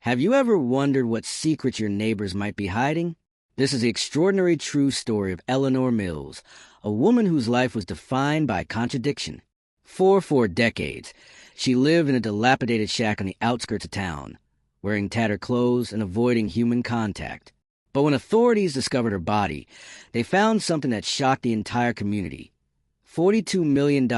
Have you ever wondered what secrets your neighbors might be hiding? This is the extraordinary true story of Eleanor Mills, a woman whose life was defined by contradiction. For 4 decades, she lived in a dilapidated shack on the outskirts of town, wearing tattered clothes and avoiding human contact. But when authorities discovered her body, they found something that shocked the entire community. $42 million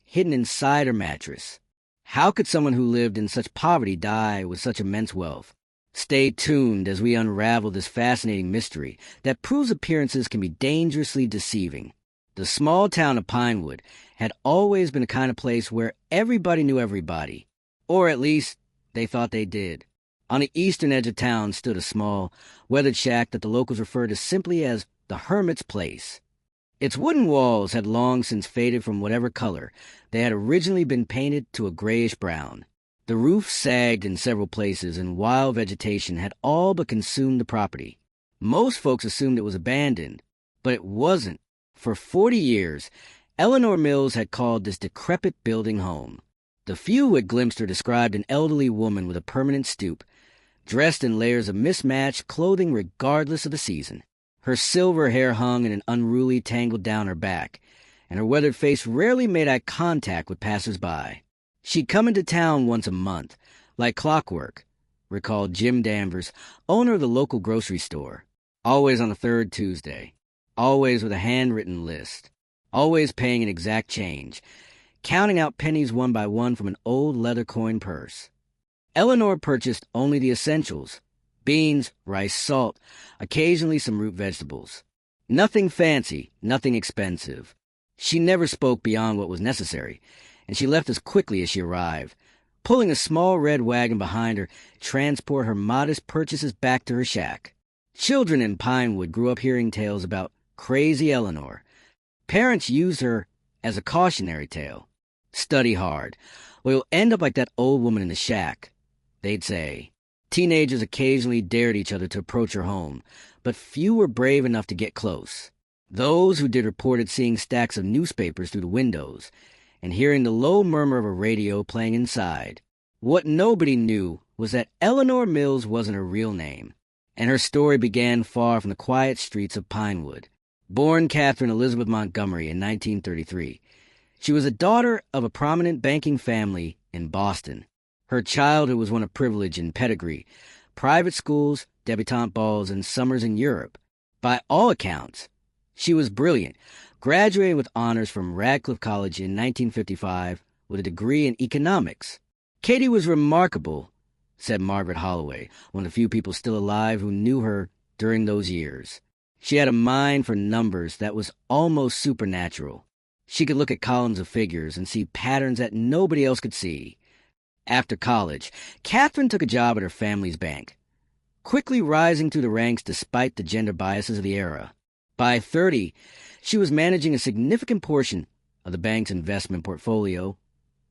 hidden inside her mattress. How could someone who lived in such poverty die with such immense wealth? Stay tuned as we unravel this fascinating mystery that proves appearances can be dangerously deceiving. The small town of Pinewood had always been the kind of place where everybody knew everybody, or at least they thought they did. On the eastern edge of town stood a small, weathered shack that the locals referred to simply as the Hermit's Place. Its wooden walls had long since faded from whatever color they had originally been painted to a grayish-brown. The roof sagged in several places, and wild vegetation had all but consumed the property. Most folks assumed it was abandoned, but it wasn't. For 40 years, Eleanor Mills had called this decrepit building home. The few who had glimpsed her described an elderly woman with a permanent stoop, dressed in layers of mismatched clothing regardless of the season. Her silver hair hung in an unruly tangle down her back, and her weathered face rarely made eye contact with passers-by. She'd come into town once a month, like clockwork, recalled Jim Danvers, owner of the local grocery store. Always on the third Tuesday, always with a handwritten list, always paying an exact change, counting out pennies one by one from an old leather coin purse. Eleanor purchased only the essentials: beans, rice, salt, occasionally some root vegetables. Nothing fancy, nothing expensive. She never spoke beyond what was necessary, and she left as quickly as she arrived, pulling a small red wagon behind her to transport her modest purchases back to her shack. Children in Pinewood grew up hearing tales about crazy Eleanor. Parents used her as a cautionary tale. Study hard, or you'll end up like that old woman in the shack, they'd say. Teenagers occasionally dared each other to approach her home, but few were brave enough to get close. Those who did reported seeing stacks of newspapers through the windows and hearing the low murmur of a radio playing inside. What nobody knew was that Eleanor Mills wasn't her real name, and her story began far from the quiet streets of Pinewood. Born Catherine Elizabeth Montgomery in 1933, she was a daughter of a prominent banking family in Boston. Her childhood was one of privilege and pedigree, private schools, debutante balls, and summers in Europe. By all accounts, she was brilliant, graduating with honors from Radcliffe College in 1955 with a degree in economics. Katie was remarkable, said Margaret Holloway, one of the few people still alive who knew her during those years. She had a mind for numbers that was almost supernatural. She could look at columns of figures and see patterns that nobody else could see. After college, Catherine took a job at her family's bank, quickly rising through the ranks despite the gender biases of the era. By 30, she was managing a significant portion of the bank's investment portfolio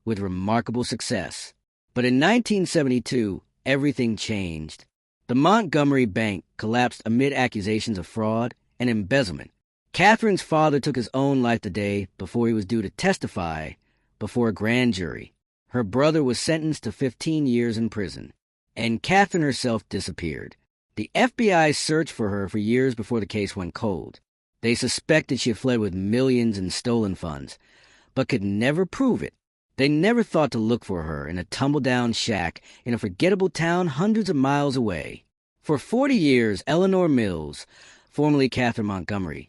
with remarkable success. But in 1972, everything changed. The Montgomery Bank collapsed amid accusations of fraud and embezzlement. Catherine's father took his own life the day before he was due to testify before a grand jury. Her brother was sentenced to 15 years in prison, and Catherine herself disappeared. The FBI searched for her for years before the case went cold. They suspected she had fled with millions in stolen funds, but could never prove it. They never thought to look for her in a tumble-down shack in a forgettable town hundreds of miles away. For 40 years, Eleanor Mills, formerly Catherine Montgomery,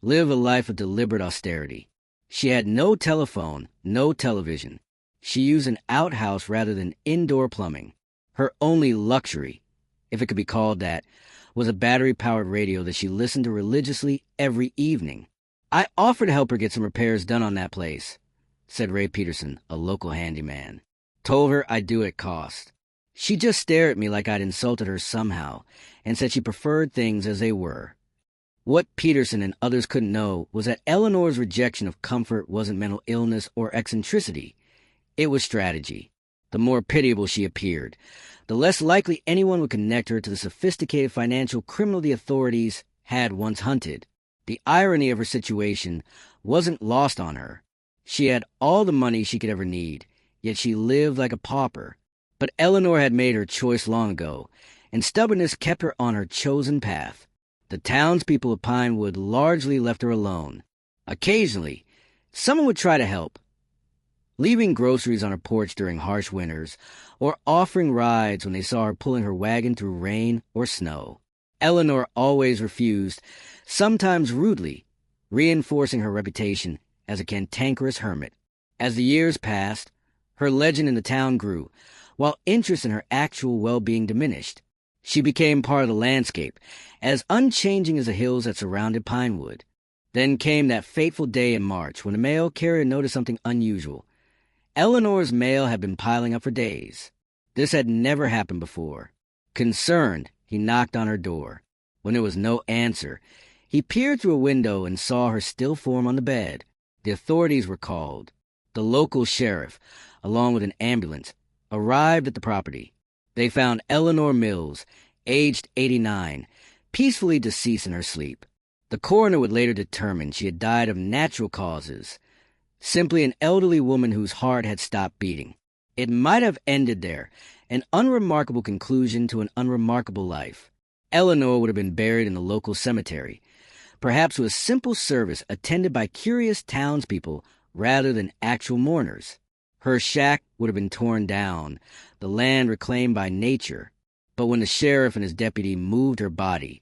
lived a life of deliberate austerity. She had no telephone, no television. She used an outhouse rather than indoor plumbing. Her only luxury, if it could be called that, was a battery-powered radio that she listened to religiously every evening. I offered to help her get some repairs done on that place, said Ray Peterson, a local handyman. Told her I'd do it at cost. She just stared at me like I'd insulted her somehow and said she preferred things as they were. What Peterson and others couldn't know was that Eleanor's rejection of comfort wasn't mental illness or eccentricity. It was strategy. The more pitiable she appeared, the less likely anyone would connect her to the sophisticated financial criminal the authorities had once hunted. The irony of her situation wasn't lost on her. She had all the money she could ever need, yet she lived like a pauper. But Eleanor had made her choice long ago, and stubbornness kept her on her chosen path. The townspeople of Pinewood largely left her alone. Occasionally, someone would try to help, leaving groceries on her porch during harsh winters, or offering rides when they saw her pulling her wagon through rain or snow. Eleanor always refused, sometimes rudely, reinforcing her reputation as a cantankerous hermit. As the years passed, her legend in the town grew, while interest in her actual well-being diminished. She became part of the landscape, as unchanging as the hills that surrounded Pinewood. Then came that fateful day in March when the mail carrier noticed something unusual. Eleanor's mail had been piling up for days. This had never happened before. Concerned, he knocked on her door. When there was no answer, he peered through a window and saw her still form on the bed. The authorities were called. The local sheriff, along with an ambulance, arrived at the property. They found Eleanor Mills, aged 89, peacefully deceased in her sleep. The coroner would later determine she had died of natural causes, simply an elderly woman whose heart had stopped beating. It might have ended there, an unremarkable conclusion to an unremarkable life. Eleanor would have been buried in the local cemetery, perhaps with a simple service attended by curious townspeople rather than actual mourners. Her shack would have been torn down, the land reclaimed by nature. But when the sheriff and his deputy moved her body,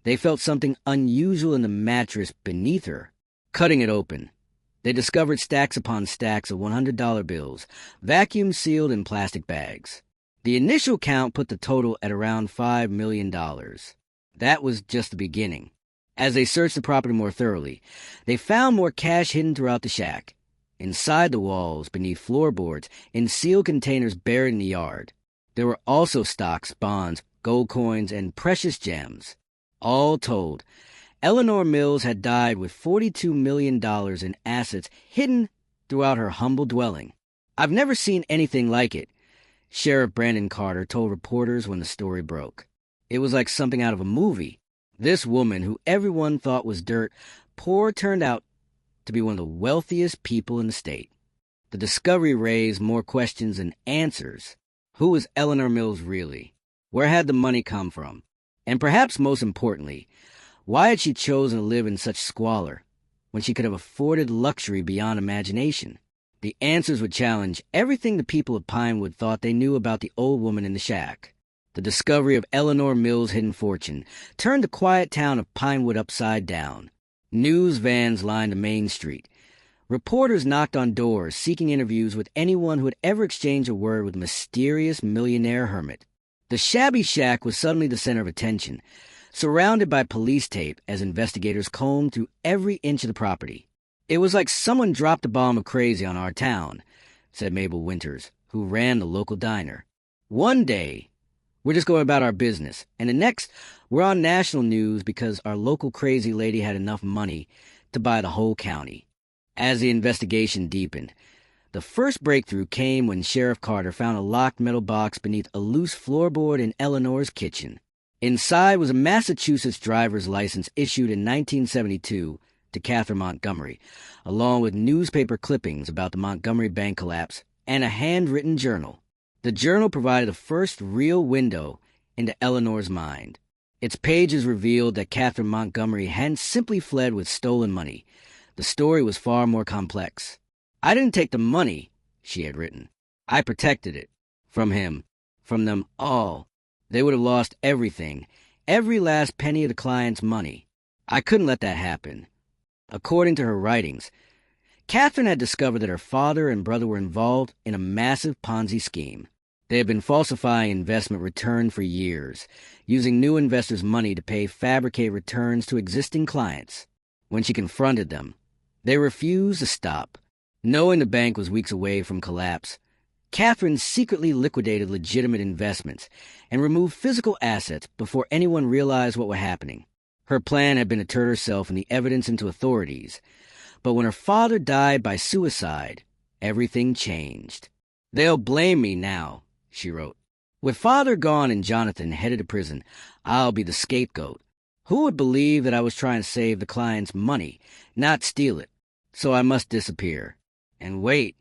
they felt something unusual in the mattress beneath her. Cutting it open, they discovered stacks upon stacks of $100 bills, vacuum-sealed in plastic bags. The initial count put the total at around $5 million. That was just the beginning. As they searched the property more thoroughly, they found more cash hidden throughout the shack, inside the walls, beneath floorboards, in sealed containers buried in the yard. There were also stocks, bonds, gold coins, and precious gems. All told, Eleanor Mills had died with $42 million in assets hidden throughout her humble dwelling. "I've never seen anything like it," Sheriff Brandon Carter told reporters when the story broke. "It was like something out of a movie. This woman, who everyone thought was dirt poor, turned out to be one of the wealthiest people in the state." The discovery raised more questions than answers. Who was Eleanor Mills really? Where had the money come from? And perhaps most importantly, why had she chosen to live in such squalor when she could have afforded luxury beyond imagination? The answers would challenge everything the people of Pinewood thought they knew about the old woman in the shack. The discovery of Eleanor Mills' hidden fortune turned the quiet town of Pinewood upside down. News vans lined the main street. Reporters knocked on doors, seeking interviews with anyone who had ever exchanged a word with the mysterious millionaire hermit. The shabby shack was suddenly the center of attention, surrounded by police tape as investigators combed through every inch of the property. "It was like someone dropped a bomb of crazy on our town," said Mabel Winters, who ran the local diner. "One day, we're just going about our business, and the next, we're on national news because our local crazy lady had enough money to buy the whole county." As the investigation deepened, the first breakthrough came when Sheriff Carter found a locked metal box beneath a loose floorboard in Eleanor's kitchen. Inside was a Massachusetts driver's license issued in 1972 to Catherine Montgomery, along with newspaper clippings about the Montgomery Bank collapse and a handwritten journal. The journal provided the first real window into Eleanor's mind. Its pages revealed that Catherine Montgomery hadn't simply fled with stolen money. The story was far more complex. "I didn't take the money," she had written. "I protected it. From him. From them all. They would have lost everything, every last penny of the client's money. I couldn't let that happen." According to her writings, Catherine had discovered that her father and brother were involved in a massive Ponzi scheme. They had been falsifying investment returns for years, using new investors' money to pay fabricated returns to existing clients. When she confronted them, they refused to stop. Knowing the bank was weeks away from collapse, Catherine secretly liquidated legitimate investments and removed physical assets before anyone realized what was happening. Her plan had been to turn herself and the evidence into authorities. But when her father died by suicide, everything changed. "They'll blame me now," she wrote. "With father gone and Jonathan headed to prison, I'll be the scapegoat. Who would believe that I was trying to save the client's money, not steal it? So I must disappear. And wait,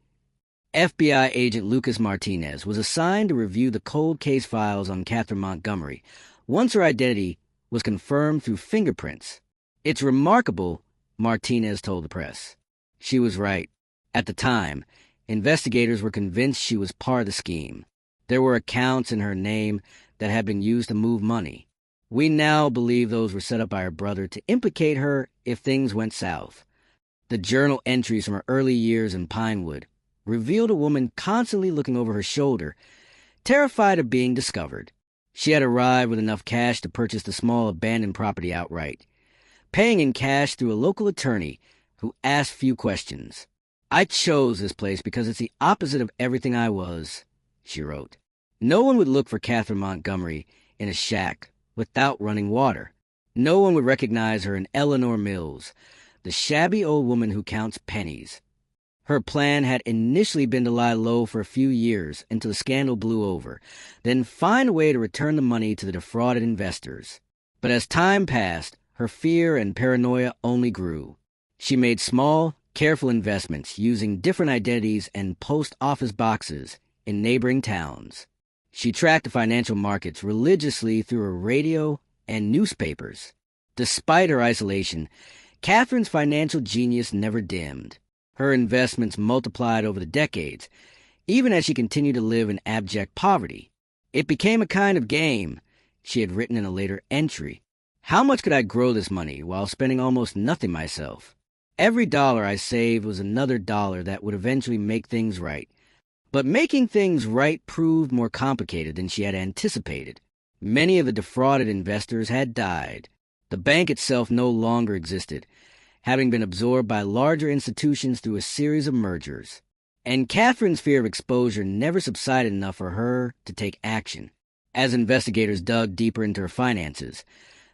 FBI agent Lucas Martinez was assigned to review the cold case files on Catherine Montgomery once her identity was confirmed through fingerprints. "It's remarkable," Martinez told the press. She was right. At the time, investigators were convinced she was part of the scheme. There were accounts in her name that had been used to move money. We now believe those were set up by her brother to implicate her if things went south. The journal entries from her early years in Pinewood revealed a woman constantly looking over her shoulder, terrified of being discovered. She had arrived with enough cash to purchase the small abandoned property outright, paying in cash through a local attorney who asked few questions. "I chose this place because it's the opposite of everything I was," she wrote. No one would look for Catherine Montgomery in a shack without running water. No one would recognize her in Eleanor Mills, the shabby old woman who counts pennies. Her plan had initially been to lie low for a few years until the scandal blew over, then find a way to return the money to the defrauded investors. But as time passed, her fear and paranoia only grew. She made small, careful investments using different identities and post office boxes in neighboring towns. She tracked the financial markets religiously through her radio and newspapers. Despite her isolation, Catherine's financial genius never dimmed. Her investments multiplied over the decades, even as she continued to live in abject poverty. "It became a kind of game," she had written in a later entry. "How much could I grow this money while spending almost nothing myself? Every dollar I saved was another dollar that would eventually make things right." But making things right proved more complicated than she had anticipated. Many of the defrauded investors had died. The bank itself no longer existed, having been absorbed by larger institutions through a series of mergers. And Catherine's fear of exposure never subsided enough for her to take action. As investigators dug deeper into her finances,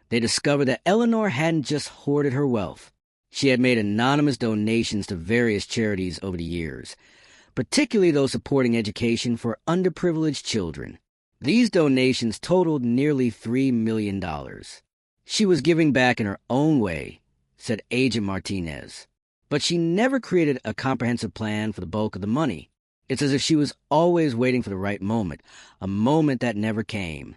they discovered that Eleanor hadn't just hoarded her wealth. She had made anonymous donations to various charities over the years, particularly those supporting education for underprivileged children. These donations totaled nearly $3 million. She was giving back in her own way, said Agent Martinez, but she never created a comprehensive plan for the bulk of the money. It's as if she was always waiting for the right moment, a moment that never came.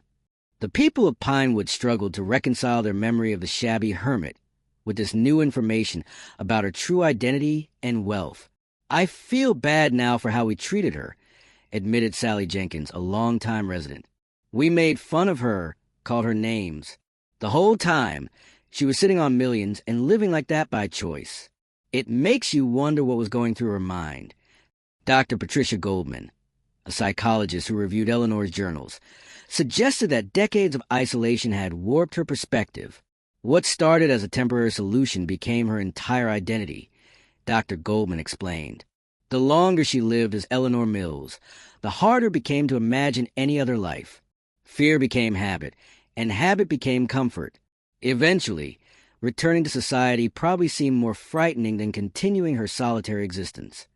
The people of Pinewood struggled to reconcile their memory of the shabby hermit with this new information about her true identity and wealth. "I feel bad now for how we treated her," admitted Sally Jenkins, a longtime resident. "We made fun of her, called her names. The whole time, she was sitting on millions and living like that by choice. It makes you wonder what was going through her mind." Dr. Patricia Goldman, a psychologist who reviewed Eleanor's journals, suggested that decades of isolation had warped her perspective. What started as a temporary solution became her entire identity, Dr. Goldman explained. The longer she lived as Eleanor Mills, the harder it became to imagine any other life. Fear became habit, and habit became comfort. Eventually, returning to society probably seemed more frightening than continuing her solitary existence.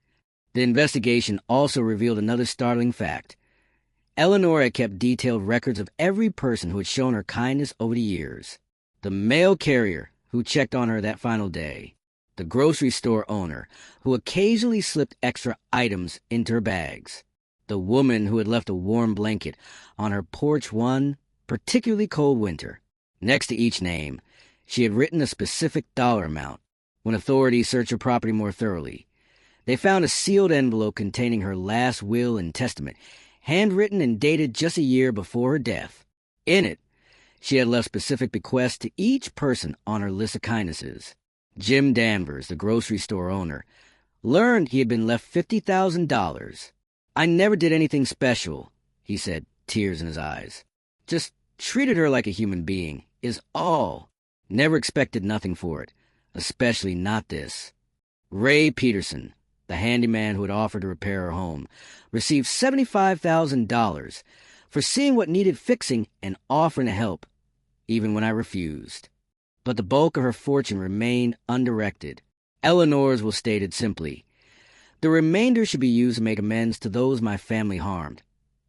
The investigation also revealed another startling fact. Eleanor had kept detailed records of every person who had shown her kindness over the years. The mail carrier who checked on her that final day. The grocery store owner who occasionally slipped extra items into her bags. The woman who had left a warm blanket on her porch one particularly cold winter. Next to each name, she had written a specific dollar amount. When authorities searched her property more thoroughly, they found a sealed envelope containing her last will and testament, handwritten and dated just a year before her death. In it, she had left specific bequests to each person on her list of kindnesses. Jim Danvers, the grocery store owner, learned he had been left $50,000. "I never did anything special," he said, tears in his eyes. "Just treated her like a human being, is all. Never expected nothing for it, especially not this." Ray Peterson, the handyman who had offered to repair her home, received $75,000 for seeing what needed fixing and offering to help, even when I refused. But the bulk of her fortune remained undirected. Eleanor's was stated simply, "The remainder should be used to make amends to those my family harmed,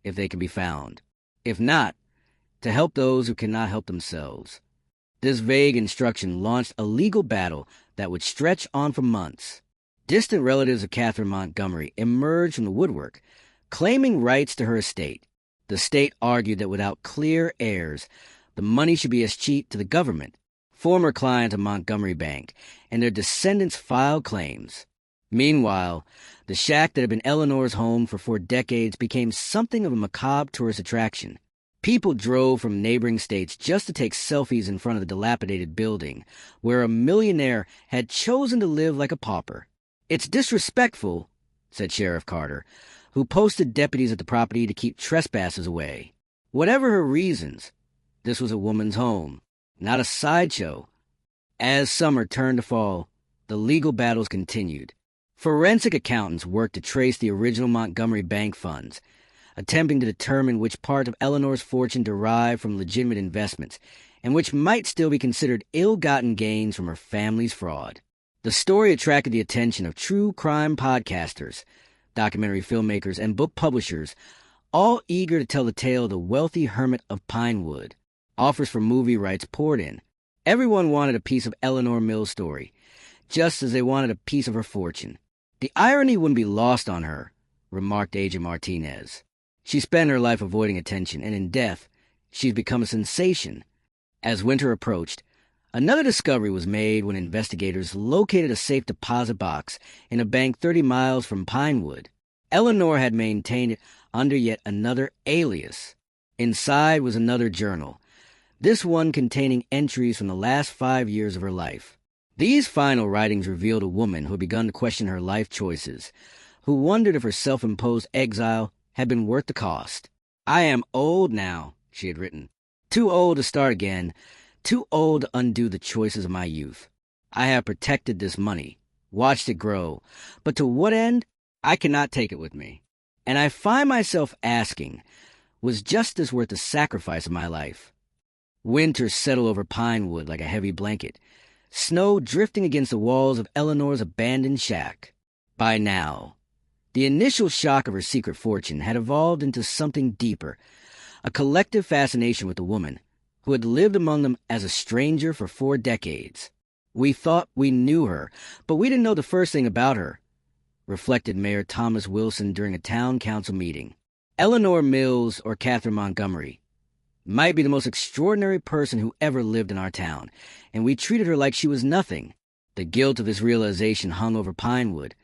if they can be found. If not, to help those who cannot help themselves." This vague instruction launched a legal battle that would stretch on for months. Distant relatives of Catherine Montgomery emerged from the woodwork, claiming rights to her estate. The state argued that without clear heirs, the money should be escheated to the government. Former clients of Montgomery Bank and their descendants filed claims. Meanwhile, the shack that had been Eleanor's home for 4 decades became something of a macabre tourist attraction. People drove from neighboring states just to take selfies in front of the dilapidated building, where a millionaire had chosen to live like a pauper. "It's disrespectful," said Sheriff Carter, who posted deputies at the property to keep trespassers away. Whatever her reasons, this was a woman's home, not a sideshow. As summer turned to fall, the legal battles continued. Forensic accountants worked to trace the original Montgomery Bank funds, attempting to determine which part of Eleanor's fortune derived from legitimate investments and which might still be considered ill-gotten gains from her family's fraud. The story attracted the attention of true crime podcasters, documentary filmmakers, and book publishers, all eager to tell the tale of the wealthy hermit of Pinewood. Offers for movie rights poured in. Everyone wanted a piece of Eleanor Mills' story, just as they wanted a piece of her fortune. "The irony wouldn't be lost on her," remarked Agent Martinez. "She spent her life avoiding attention, and in death, she's become a sensation." As winter approached, another discovery was made when investigators located a safe deposit box in a bank 30 miles from Pinewood. Eleanor had maintained it under yet another alias. Inside was another journal, this one containing entries from the last 5 years of her life. These final writings revealed a woman who had begun to question her life choices, who wondered if her self-imposed exile had been worth the cost. "I am old now," she had written. "Too old to start again, too old to undo the choices of my youth. I have protected this money, watched it grow, but to what end? I cannot take it with me. And I find myself asking, was justice worth the sacrifice of my life?" Winter settled over Pinewood like a heavy blanket, snow drifting against the walls of Eleanor's abandoned shack. By now, the initial shock of her secret fortune had evolved into something deeper, a collective fascination with the woman who had lived among them as a stranger for 4 decades. "We thought we knew her, but we didn't know the first thing about her," reflected Mayor Thomas Wilson during a town council meeting. Eleanor Mills, or Catherine Montgomery, might be the most extraordinary person who ever lived in our town, and we treated her like she was nothing. The guilt of this realization hung over Pinewood,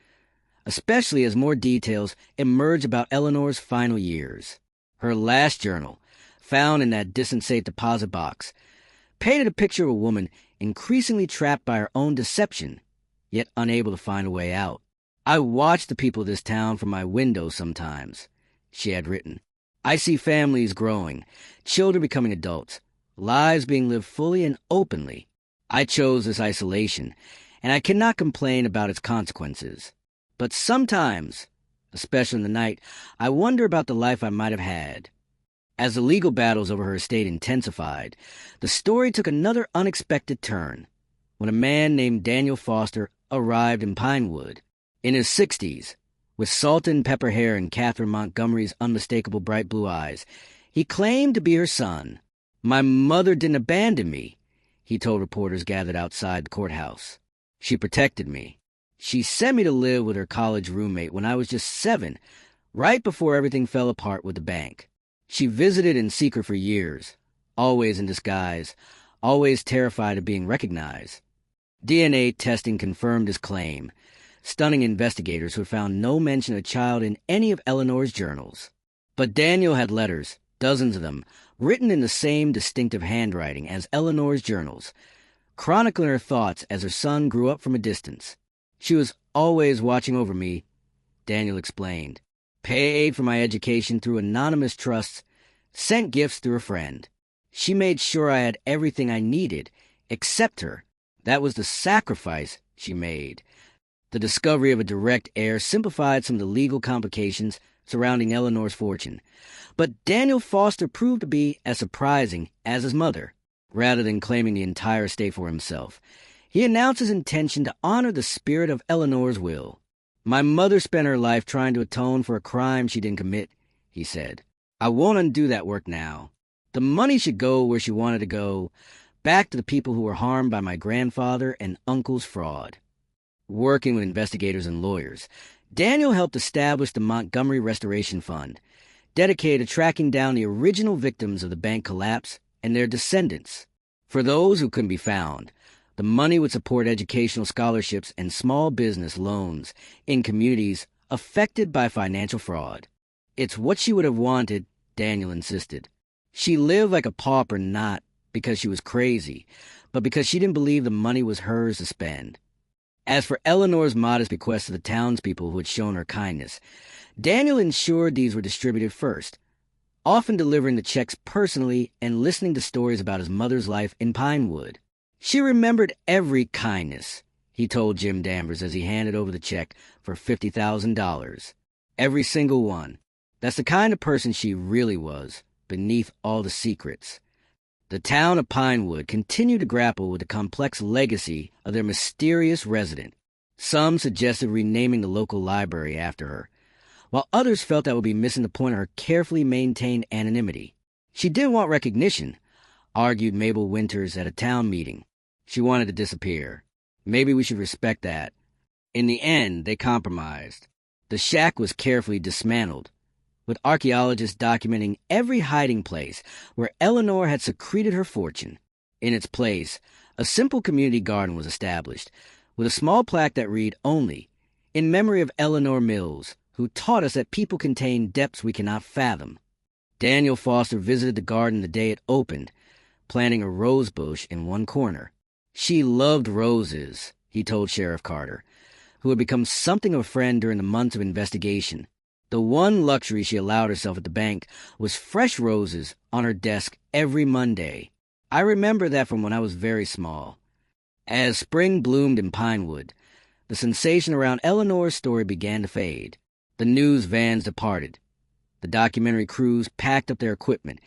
especially as more details emerged about Eleanor's final years. Her last journal, found in that distant safe deposit box, painted a picture of a woman increasingly trapped by her own deception, yet unable to find a way out. "I watch the people of this town from my window sometimes," she had written. "I see families growing, children becoming adults, lives being lived fully and openly. I chose this isolation, and I cannot complain about its consequences. But sometimes, especially in the night, I wonder about the life I might have had." As the legal battles over her estate intensified, the story took another unexpected turn when a man named Daniel Foster arrived in Pinewood. In his 60s, with salt and pepper hair and Catherine Montgomery's unmistakable bright blue eyes, he claimed to be her son. "My mother didn't abandon me," he told reporters gathered outside the courthouse. "She protected me. She sent me to live with her college roommate when I was just 7, right before everything fell apart with the bank. She visited in secret for years, always in disguise, always terrified of being recognized." DNA testing confirmed his claim, stunning investigators who found no mention of a child in any of Eleanor's journals. But Daniel had letters, dozens of them, written in the same distinctive handwriting as Eleanor's journals, chronicling her thoughts as her son grew up from a distance. "She was always watching over me," Daniel explained. "Paid for my education through anonymous trusts, sent gifts through a friend. She made sure I had everything I needed, except her. That was the sacrifice she made." The discovery of a direct heir simplified some of the legal complications surrounding Eleanor's fortune, but Daniel Foster proved to be as surprising as his mother. Rather than claiming the entire estate for himself, he announced his intention to honor the spirit of Eleanor's will. "My mother spent her life trying to atone for a crime she didn't commit," he said. "I won't undo that work now. The money should go where she wanted to go, back to the people who were harmed by my grandfather and uncle's fraud." Working with investigators and lawyers, Daniel helped establish the Montgomery Restoration Fund, dedicated to tracking down the original victims of the bank collapse and their descendants. For those who couldn't be found, the money would support educational scholarships and small business loans in communities affected by financial fraud. It's what she would have wanted, Daniel insisted. She lived like a pauper not because she was crazy, but because she didn't believe the money was hers to spend. As for Eleanor's modest bequests to the townspeople who had shown her kindness, Daniel ensured these were distributed first, often delivering the checks personally and listening to stories about his mother's life in Pinewood. She remembered every kindness, he told Jim Danvers as he handed over the check for $50,000. Every single one. That's the kind of person she really was, beneath all the secrets. The town of Pinewood continued to grapple with the complex legacy of their mysterious resident. Some suggested renaming the local library after her, while others felt that would be missing the point of her carefully maintained anonymity. She didn't want recognition, argued Mabel Winters at a town meeting. She wanted to disappear. Maybe we should respect that. In the end, they compromised. The shack was carefully dismantled, with archaeologists documenting every hiding place where Eleanor had secreted her fortune. In its place, a simple community garden was established, with a small plaque that read only, in memory of Eleanor Mills, who taught us that people contain depths we cannot fathom. Daniel Foster visited the garden the day it opened, planting a rose bush in one corner. She loved roses, he told Sheriff Carter, who had become something of a friend during the months of investigation. The one luxury she allowed herself at the bank was fresh roses on her desk every Monday. I remember that from when I was very small. As spring bloomed in Pinewood, the sensation around Eleanor's story began to fade. The news vans departed. The documentary crews packed up their equipment,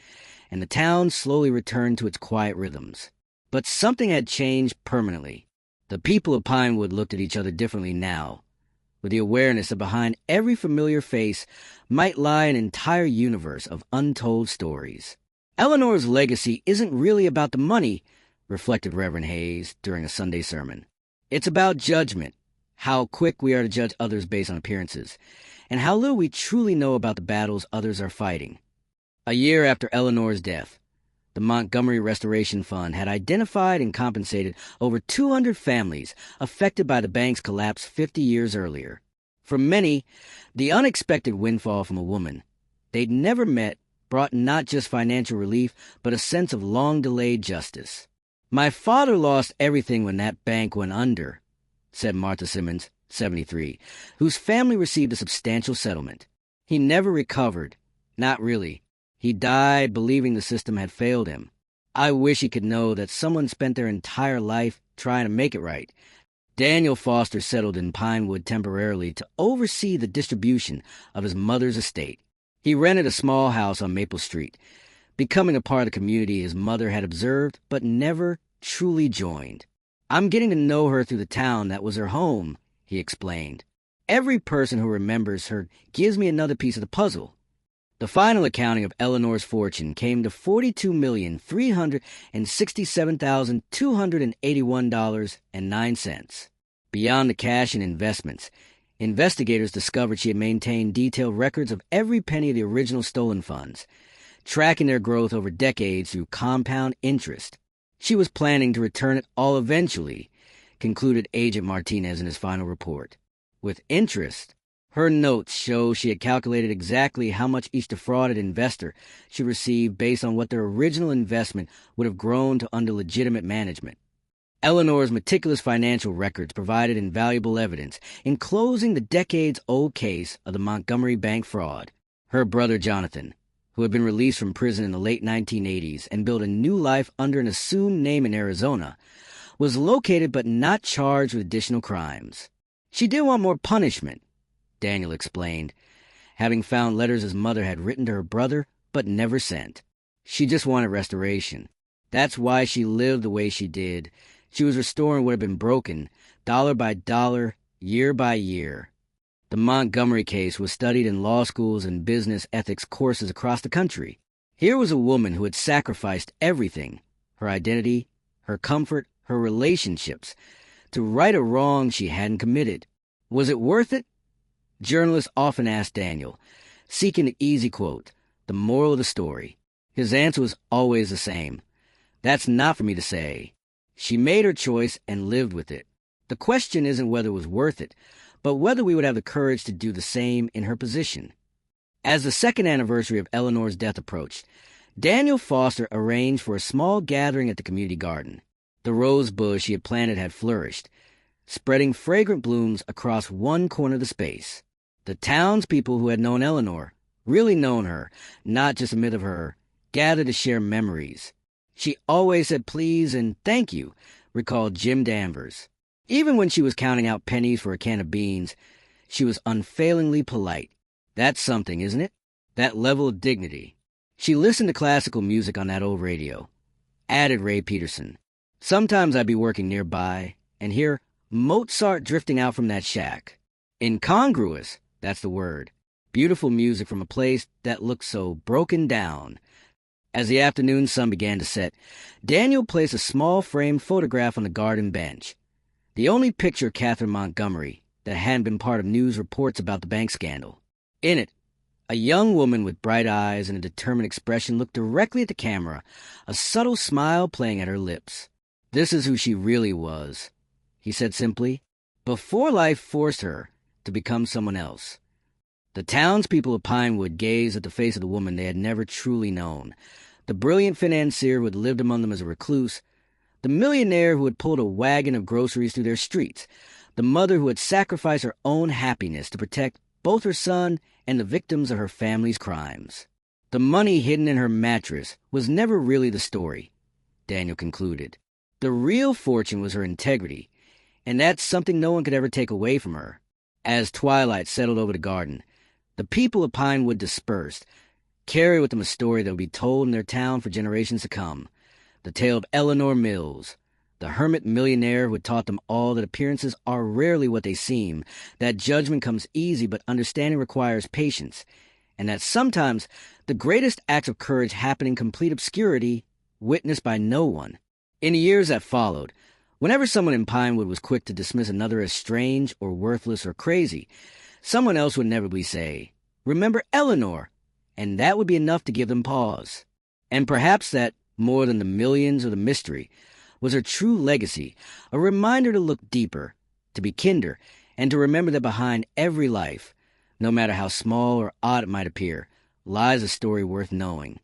and the town slowly returned to its quiet rhythms. But something had changed permanently. The people of Pinewood looked at each other differently now, with the awareness that behind every familiar face might lie an entire universe of untold stories. Eleanor's legacy isn't really about the money, reflected Reverend Hayes during a Sunday sermon. It's about judgment, how quick we are to judge others based on appearances, and how little we truly know about the battles others are fighting. A year after Eleanor's death, the Montgomery Restoration Fund had identified and compensated over 200 families affected by the bank's collapse 50 years earlier. For many, the unexpected windfall from a woman they'd never met brought not just financial relief, but a sense of long-delayed justice. "My father lost everything when that bank went under," said Martha Simmons, 73, whose family received a substantial settlement. "He never recovered. Not really. He died believing the system had failed him. I wish he could know that someone spent their entire life trying to make it right." Daniel Foster settled in Pinewood temporarily to oversee the distribution of his mother's estate. He rented a small house on Maple Street, becoming a part of the community his mother had observed but never truly joined. "I'm getting to know her through the town that was her home," he explained. "Every person who remembers her gives me another piece of the puzzle." The final accounting of Eleanor's fortune came to $42,367,281.09. Beyond the cash and investments, investigators discovered she had maintained detailed records of every penny of the original stolen funds, tracking their growth over decades through compound interest. She was planning to return it all eventually, concluded Agent Martinez in his final report. With interest, her notes show she had calculated exactly how much each defrauded investor should receive based on what their original investment would have grown to under legitimate management. Eleanor's meticulous financial records provided invaluable evidence in closing the decades-old case of the Montgomery Bank fraud. Her brother Jonathan, who had been released from prison in the late 1980s and built a new life under an assumed name in Arizona, was located but not charged with additional crimes. She did want more punishment, Daniel explained, having found letters his mother had written to her brother but never sent. She just wanted restoration. That's why she lived the way she did. She was restoring what had been broken, dollar by dollar, year by year. The Montgomery case was studied in law schools and business ethics courses across the country. Here was a woman who had sacrificed everything, her identity, her comfort, her relationships, to right a wrong she hadn't committed. Was it worth it? Journalists often asked Daniel, seeking the easy quote, the moral of the story. His answer was always the same. That's not for me to say. She made her choice and lived with it. The question isn't whether it was worth it, but whether we would have the courage to do the same in her position. As the second anniversary of Eleanor's death approached, Daniel Foster arranged for a small gathering at the community garden. The rose bush he had planted had flourished, spreading fragrant blooms across one corner of the space. The townspeople who had known Eleanor, really known her, not just a myth of her, gathered to share memories. She always said please and thank you, recalled Jim Danvers. Even when she was counting out pennies for a can of beans, she was unfailingly polite. That's something, isn't it? That level of dignity. She listened to classical music on that old radio, added Ray Peterson. Sometimes I'd be working nearby and hear Mozart drifting out from that shack. Incongruous, that's the word. Beautiful music from a place that looked so broken down. As the afternoon sun began to set, Daniel placed a small framed photograph on the garden bench. The only picture of Catherine Montgomery that hadn't been part of news reports about the bank scandal. In it, a young woman with bright eyes and a determined expression looked directly at the camera, a subtle smile playing at her lips. This is who she really was, he said simply, before life forced her to become someone else. The townspeople of Pinewood gazed at the face of the woman they had never truly known. The brilliant financier who had lived among them as a recluse, the millionaire who had pulled a wagon of groceries through their streets, the mother who had sacrificed her own happiness to protect both her son and the victims of her family's crimes. The money hidden in her mattress was never really the story, Daniel concluded. The real fortune was her integrity, and that's something no one could ever take away from her. As twilight settled over the garden, the people of Pinewood dispersed, carried with them a story that would be told in their town for generations to come. The tale of Eleanor Mills, the hermit millionaire who had taught them all that appearances are rarely what they seem, that judgment comes easy but understanding requires patience, and that sometimes the greatest acts of courage happen in complete obscurity, witnessed by no one. In the years that followed, whenever someone in Pinewood was quick to dismiss another as strange or worthless or crazy, someone else would inevitably say, "Remember Eleanor," and that would be enough to give them pause. And perhaps that, more than the millions or the mystery, was her true legacy, a reminder to look deeper, to be kinder, and to remember that behind every life, no matter how small or odd it might appear, lies a story worth knowing.